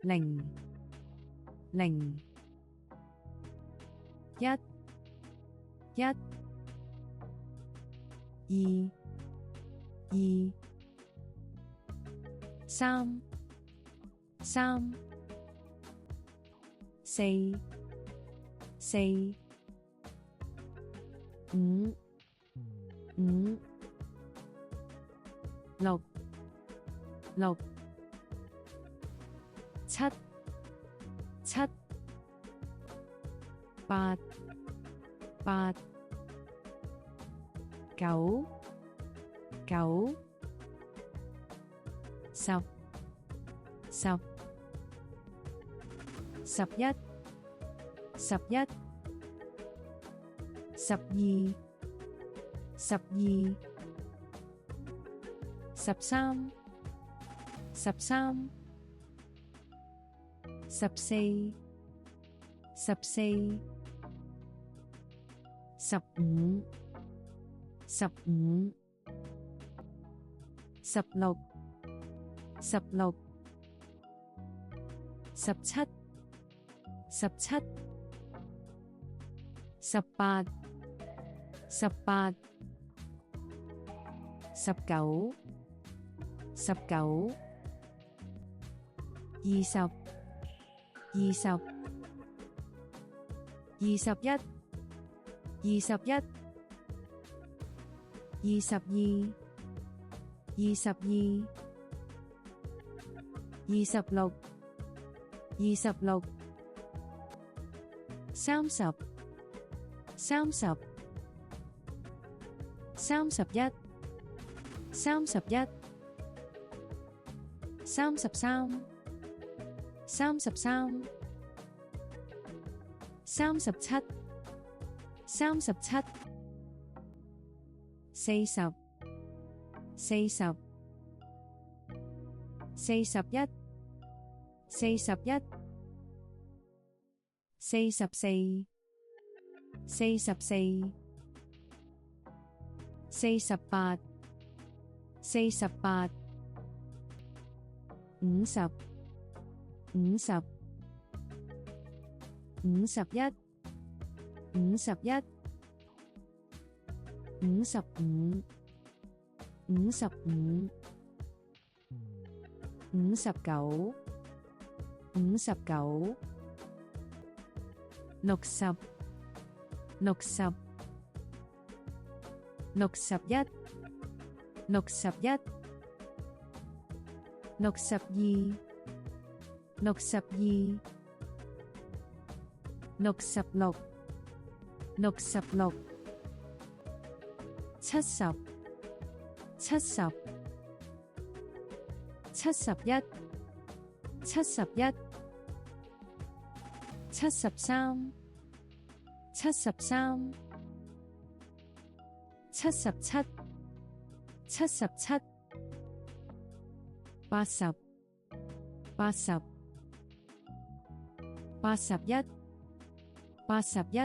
零零一一二二三三四四五五六六七七八八九九十十十一十一十二十二十三十三十四十四十五十五十六十六十七十七十八十八十九十九二十二十二十一二十一二十二二十二二十六二十六三十三十三十一三十一三十三三十三三十七三十七四十四十四十一四十一四十四四十四四十八四十八五十五十五十一五十一五十五五十五五十九五十九六十六十六十一六十一六十二六十二六十六六十六七十七十七十一七十一七十三七十三七十七七十七八十八十八十一八十一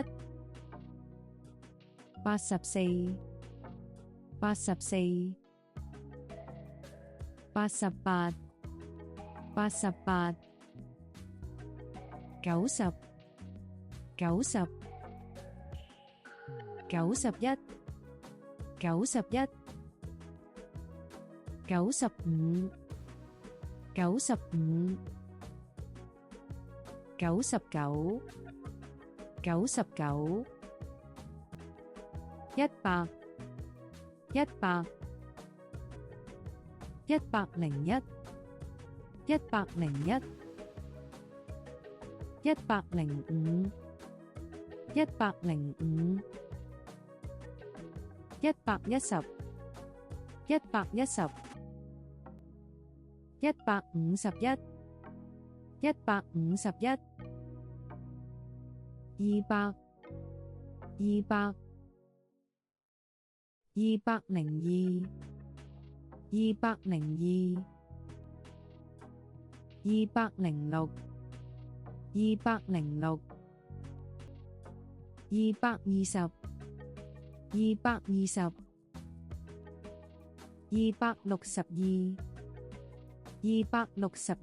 八十四八十四八十八八十八九十九十九十一九十一九十五九十五九十九九十九一百一百一百零一一百零一一百零五一百零五一百一十一百一十一百五十一一百五十一二百二百二百零二二百零二二百零六二百零六二百二十二百二十二百六十二二百六十二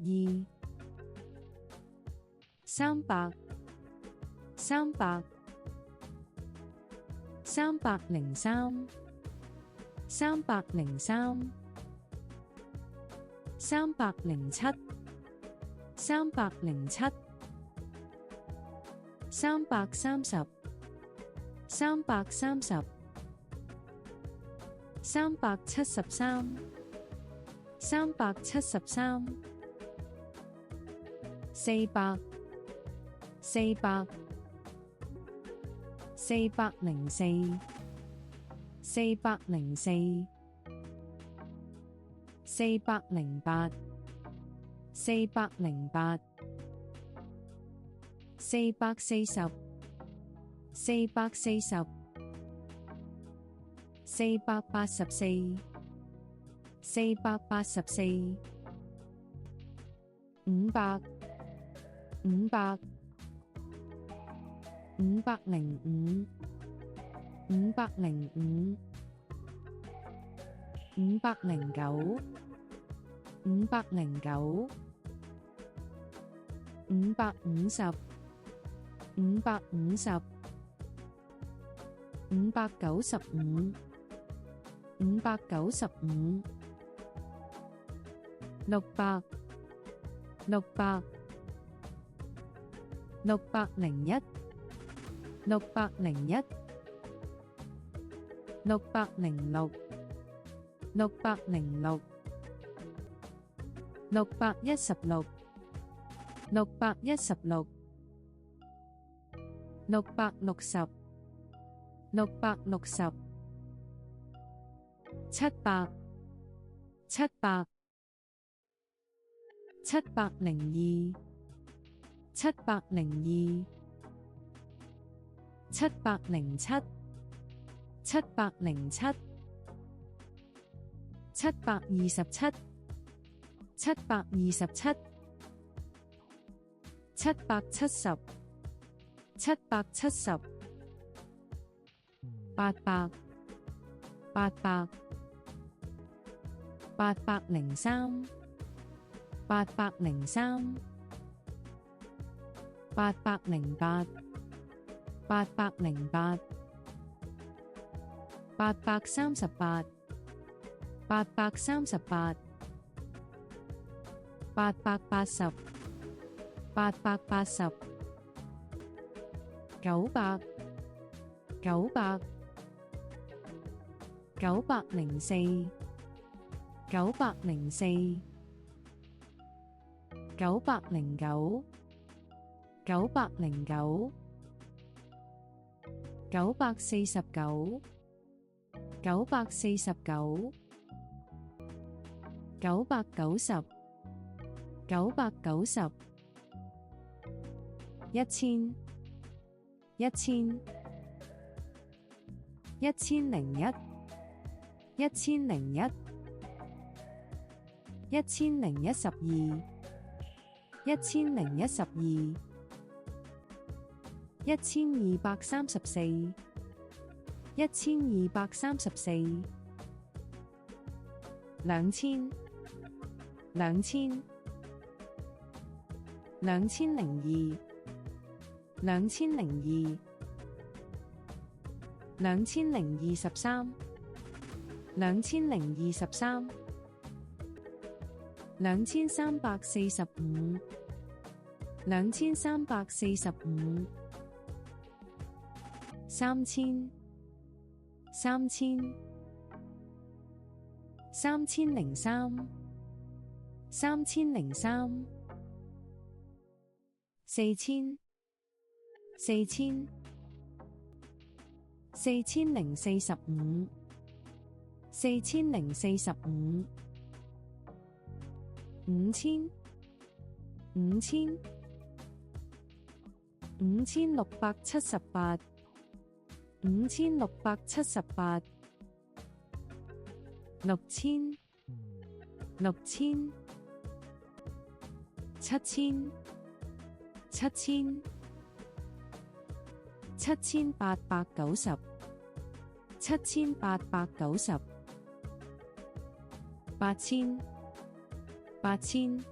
300、300、303、303、307、307、330、330、373、373、400、400、404、404、408、408、440、440、484、484、500、500、505、505、509、509、550、550、595、595、600、600、601、601、606、606、616、616、660、660、700、700、702、702、707、707、727、727、770、770、800、800、803、803、808、808、838、838、880、880、900、900、904、904、909、909、949、949、990、990、1000、1000、1001、1001、1012、1012、1234、1234、2000、2000、2002、2002、2023、2023、2345、2345、3000、3000、3003、3003、4000、4000、4045、4045、5000、5000、5678、5678、6000、6000、7000、7000、7890、7890、8000、8000、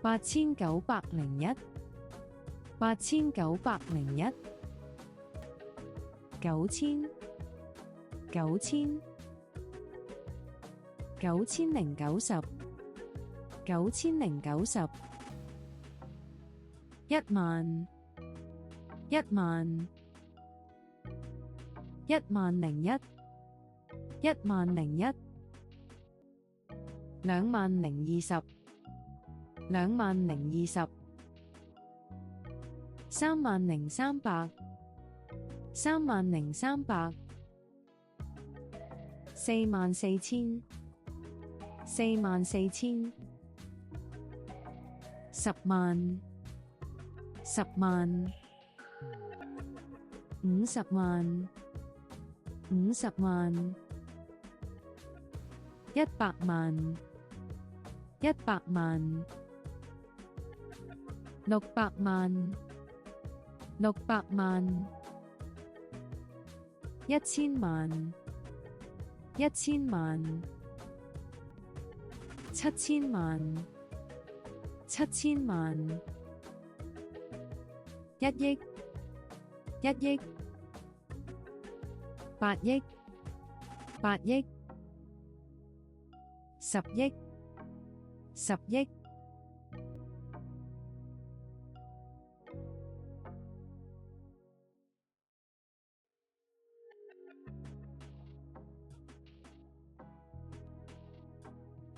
8901，8901，9000，9000，9090，9090，10000，10000，10001，10001，20020，20020，30300，30300，44000，44000，100000，100000，500000，500000，1000000，1000000，6000000，6000000，10000000，10000000，700000，700000，1億，1億，8億，8億，10億，10億。